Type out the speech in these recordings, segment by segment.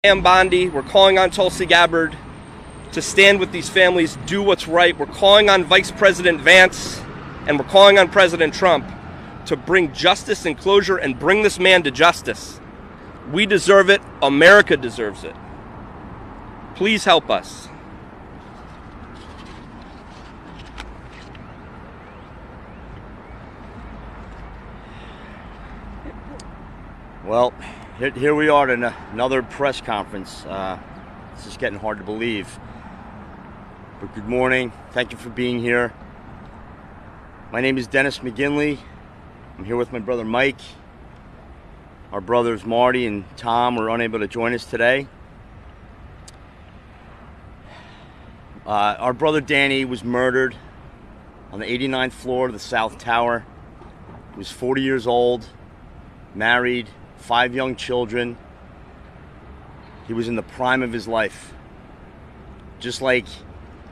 Pam Bondi, we're calling on Tulsi Gabbard to stand with these families, do what's right. We're calling on Vice President Vance and we're calling on President Trump to bring justice and closure and bring this man to justice. We deserve it. America deserves it. Please help us. Well, here we are at another press conference. It's just getting hard to believe. But good morning. Thank you for being here. My name is Dennis McGinley. I'm here with my brother Mike. Our brothers Marty and Tom were unable to join us today. Our brother Danny was murdered on the 89th floor of the South Tower. He was 40 years old, married, 5 young children. He was in the prime of his life. Just like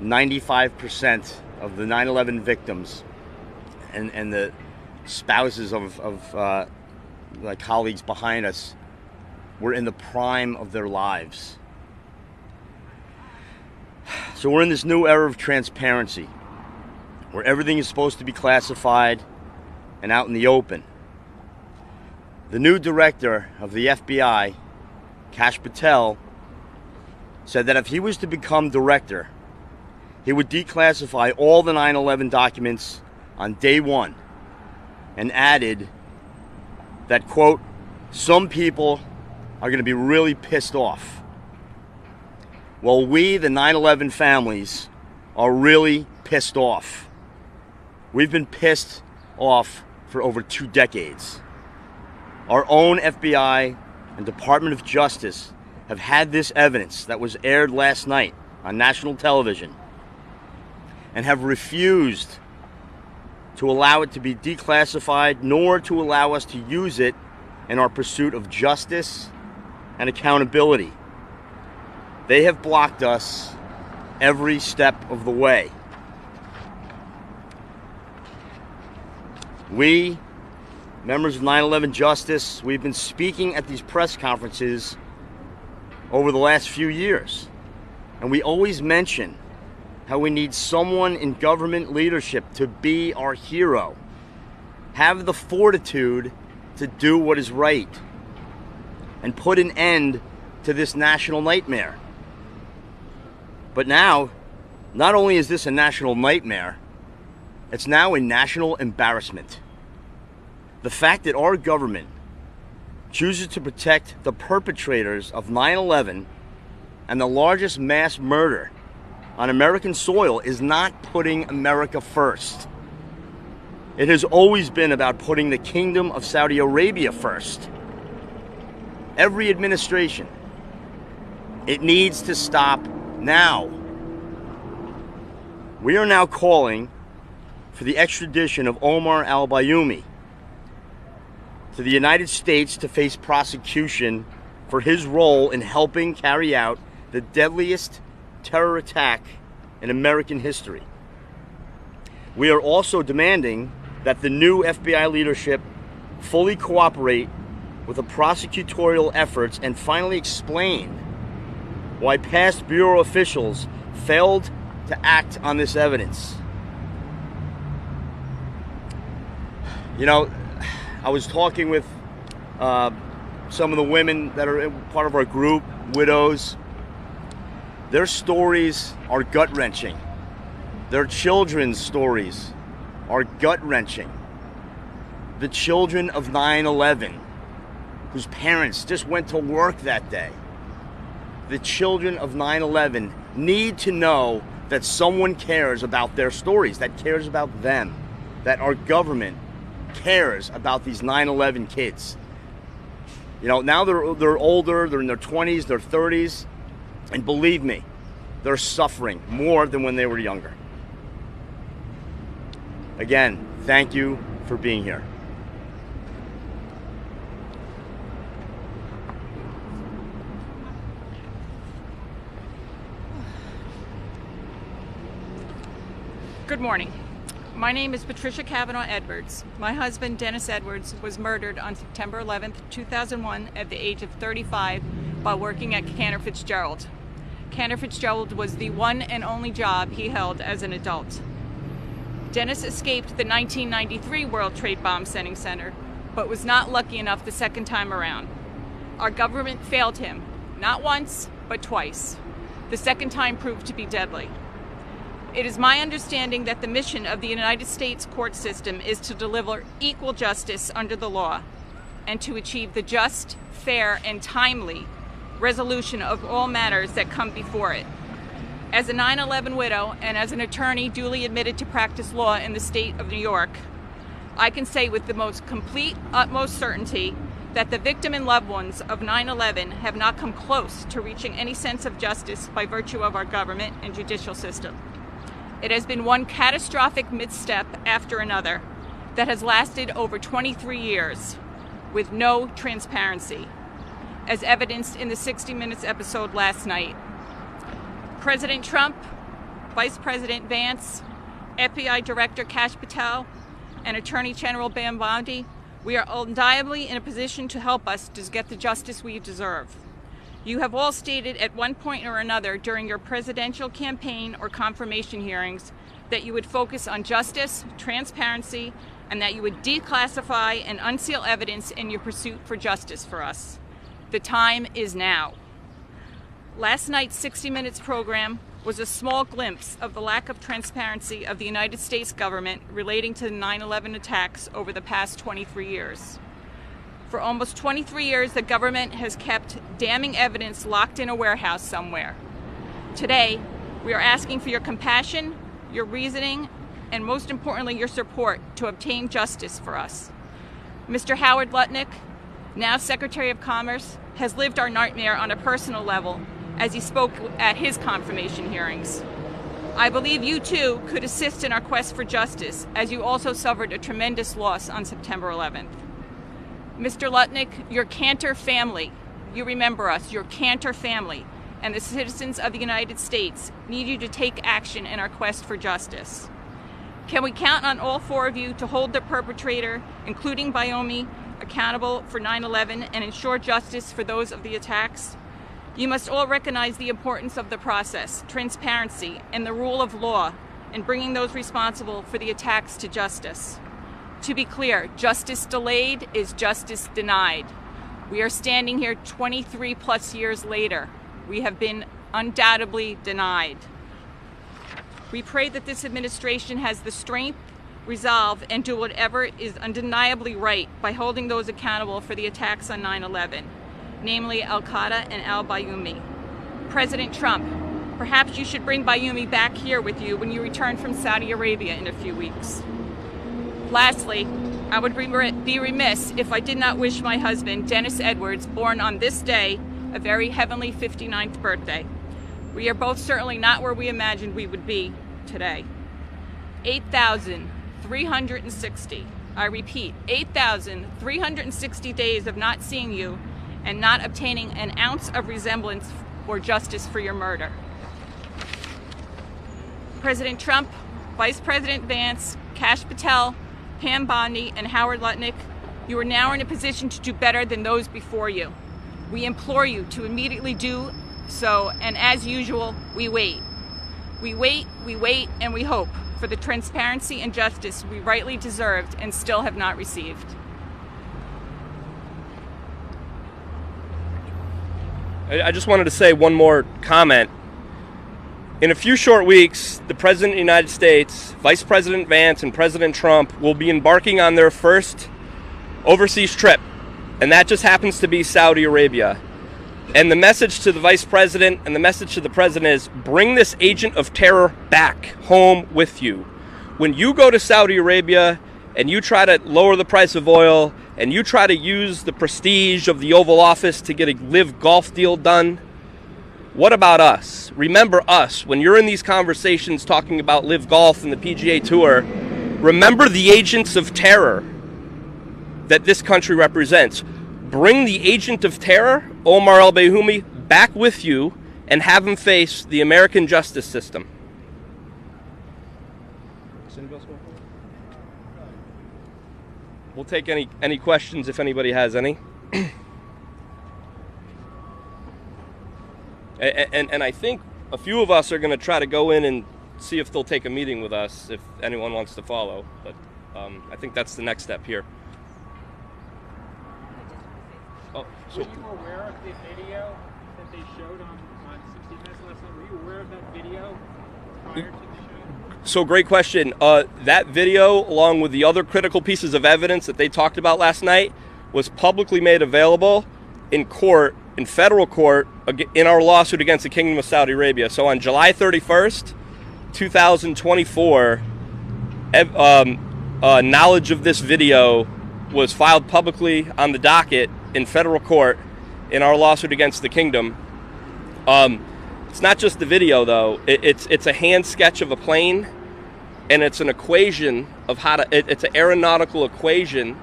95% of the 9/11 victims and the spouses of my colleagues behind us were in the prime of their lives. So we're in this new era of transparency where everything is supposed to be classified and out in the open. The new director of the FBI, Kash Patel, said that if he was to become director, he would declassify all the 9/11 documents on day one, and added that, quote, some people are going to be really pissed off. Well, we, the 9/11 families, are really pissed off. We've been pissed off for over 2 decades. Our own FBI and Department of Justice have had this evidence that was aired last night on national television and have refused to allow it to be declassified, nor to allow us to use it in our pursuit of justice and accountability. They have blocked us every step of the way. We, members of 9/11 Justice, we've been speaking at these press conferences over the last few years. And we always mention how we need someone in government leadership to be our hero. Have the fortitude to do what is right and put an end to this national nightmare. But now, not only is this a national nightmare, it's now a national embarrassment. The fact that our government chooses to protect the perpetrators of 9/11 and the largest mass murder on American soil is not putting America first. It has always been about putting the Kingdom of Saudi Arabia first. Every administration, it needs to stop now. We are now calling for the extradition of Omar al-Bayoumi to the United States to face prosecution for his role in helping carry out the deadliest terror attack in American history. We are also demanding that the new FBI leadership fully cooperate with the prosecutorial efforts and finally explain why past Bureau officials failed to act on this evidence. You know, I was talking with some of the women that are part of our group, widows. Their stories are gut-wrenching. Their children's stories are gut-wrenching. The children of 9/11, whose parents just went to work that day. The children of 9/11 need to know that someone cares about their stories, that cares about them, that our government cares about these 9/11 kids. You know, now they're older, they're in their 20s, their 30s, and believe me, they're suffering more than when they were younger. Again, thank you for being here. Good morning. My name is Patricia Kavanaugh Edwards. My husband, Dennis Edwards, was murdered on September 11th, 2001 at the age of 35 while working at Cantor Fitzgerald. Cantor Fitzgerald was the one and only job he held as an adult. Dennis escaped the 1993 World Trade Bomb Sending Center, but was not lucky enough the second time around. Our government failed him, not once, but twice. The second time proved to be deadly. It is my understanding that the mission of the United States court system is to deliver equal justice under the law and to achieve the just, fair, and timely resolution of all matters that come before it. As a 9/11 widow and as an attorney duly admitted to practice law in the state of New York, I can say with the most complete, utmost certainty that the victim and loved ones of 9/11 have not come close to reaching any sense of justice by virtue of our government and judicial system. It has been one catastrophic misstep after another that has lasted over 23 years with no transparency, as evidenced in the 60 Minutes episode last night. President Trump, Vice President Vance, FBI Director Kash Patel, and Attorney General Pam Bondi, we are undeniably in a position to help us to get the justice we deserve. You have all stated at one point or another during your presidential campaign or confirmation hearings that you would focus on justice, transparency, and that you would declassify and unseal evidence in your pursuit for justice for us. The time is now. Last night's 60 Minutes program was a small glimpse of the lack of transparency of the United States government relating to the 9/11 attacks over the past 23 years. For almost 23 years, the government has kept damning evidence locked in a warehouse somewhere. Today, we are asking for your compassion, your reasoning, and most importantly, your support to obtain justice for us. Mr. Howard Lutnick, now Secretary of Commerce, has lived our nightmare on a personal level as he spoke at his confirmation hearings. I believe you too could assist in our quest for justice, as you also suffered a tremendous loss on September 11th. Mr. Lutnick, your Cantor family, you remember us, your Cantor family, and the citizens of the United States need you to take action in our quest for justice. Can we count on all four of you to hold the perpetrator, including Bayomi, accountable for 9/11 and ensure justice for those of the attacks? You must all recognize the importance of the process, transparency, and the rule of law in bringing those responsible for the attacks to justice. To be clear, justice delayed is justice denied. We are standing here 23 plus years later. We have been undoubtedly denied. We pray that this administration has the strength, resolve, and do whatever is undeniably right by holding those accountable for the attacks on 9/11, namely Al-Qaeda and al-Bayoumi. President Trump, perhaps you should bring Bayoumi back here with you when you return from Saudi Arabia in a few weeks. Lastly, I would be remiss if I did not wish my husband, Dennis Edwards, born on this day, a very heavenly 59th birthday. We are both certainly not where we imagined we would be today. 8,360, I repeat, 8,360 days of not seeing you and not obtaining an ounce of resemblance or justice for your murder. President Trump, Vice President Vance, Kash Patel, Pam Bondi, and Howard Lutnick, you are now in a position to do better than those before you. We implore you to immediately do so, and as usual, we wait. We wait, and we hope for the transparency and justice we rightly deserved and still have not received. I just wanted to say one more comment. In a few short weeks, the President of the United States, Vice President Vance, and President Trump will be embarking on their first overseas trip, and that just happens to be Saudi Arabia. And the message to the Vice President and the message to the President is, bring this agent of terror back home with you. When you go to Saudi Arabia and you try to lower the price of oil and you try to use the prestige of the Oval Office to get a live golf deal done, what about us? Remember us. When you're in these conversations talking about live golf and the PGA Tour, remember the agents of terror that this country represents. Bring the agent of terror, Omar al-Bayoumi, back with you and have him face the American justice system. We'll take any questions if anybody has any. And I think a few of us are going to try to go in and see if they'll take a meeting with us if anyone wants to follow. But I think that's the next step here. Oh, so Were you aware of the video that they showed on 60 Minutes last night? Were you aware of that video prior to the show? So great question. That video, along with the other critical pieces of evidence that they talked about last night, was publicly made available in court, in federal court, in our lawsuit against the Kingdom of Saudi Arabia. So on July 31st, 2024, knowledge of this video was filed publicly on the docket in federal court in our lawsuit against the Kingdom. It's not just the video, though. It's a hand sketch of a plane, and it's an equation of how to. It's an aeronautical equation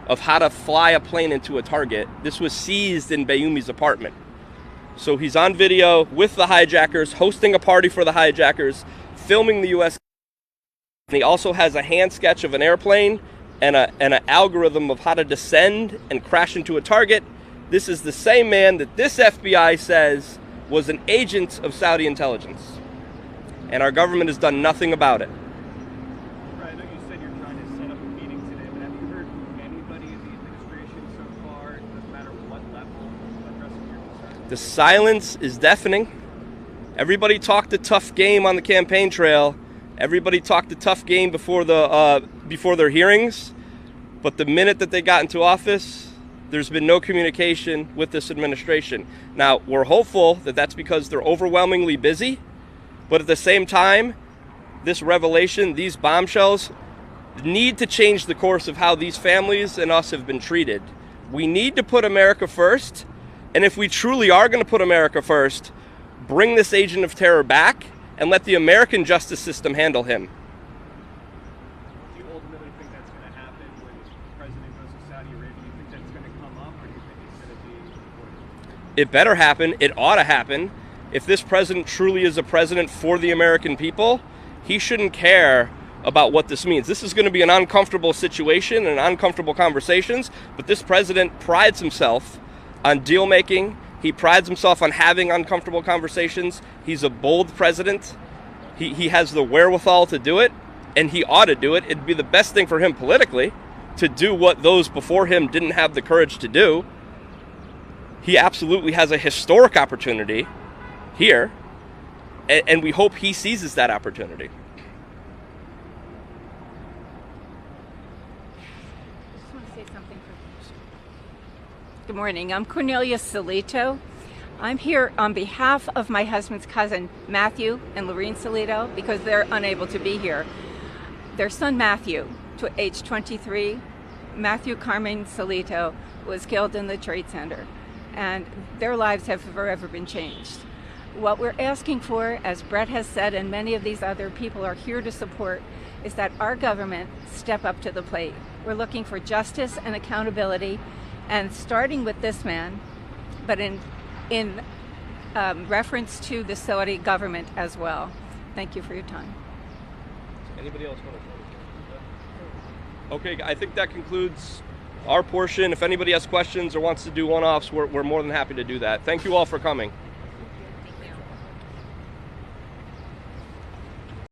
of how to fly a plane into a target. This was seized in Bayomi's apartment. So he's on video with the hijackers, hosting a party for the hijackers, filming the U.S. And he also has a hand sketch of an airplane and an algorithm of how to descend and crash into a target. This is the same man that this FBI says was an agent of Saudi intelligence. And our government has done nothing about it. Right, I know you said you're trying to set up a meeting today, but have you heard from anybody in the administration so far, no matter what level, addressing your concerns? The silence is deafening. Everybody talked a tough game on the campaign trail. Everybody talked a tough game before their hearings. But the minute that they got into office, there's been no communication with this administration. Now, we're hopeful that that's because they're overwhelmingly busy. But at the same time, this revelation, these bombshells, need to change the course of how these families and us have been treated. We need to put America first. And if we truly are going to put America first, bring this agent of terror back and let the American justice system handle him. Do you ultimately think that's going to happen when the president goes to Saudi Arabia? Do you think that's going to come up, or do you think it's going to be avoided? It better happen. It ought to happen. If this president truly is a president for the American people, he shouldn't care about what this means. This is going to be an uncomfortable situation and uncomfortable conversations, but this president prides himself on deal making. He prides himself on having uncomfortable conversations. He's a bold president. He has the wherewithal to do it, and he ought to do it. It'd be the best thing for him politically to do what those before him didn't have the courage to do. He absolutely has a historic opportunity here, and we hope he seizes that opportunity. Good morning. I'm Cornelia Salito. I'm here on behalf of my husband's cousin, Matthew and Lorene Salito, because they're unable to be here. Their son, Matthew, age 23, Matthew Carmen Salito, was killed in the Trade Center, and their lives have forever been changed. What we're asking for, as Brett has said, and many of these other people are here to support, is that our government step up to the plate. We're looking for justice and accountability, and starting with this man, but in reference to the Saudi government as well. Thank you for your time. Anybody else want to? Okay, I think that concludes our portion. If anybody has questions or wants to do one-offs, we're more than happy to do that. Thank you all for coming.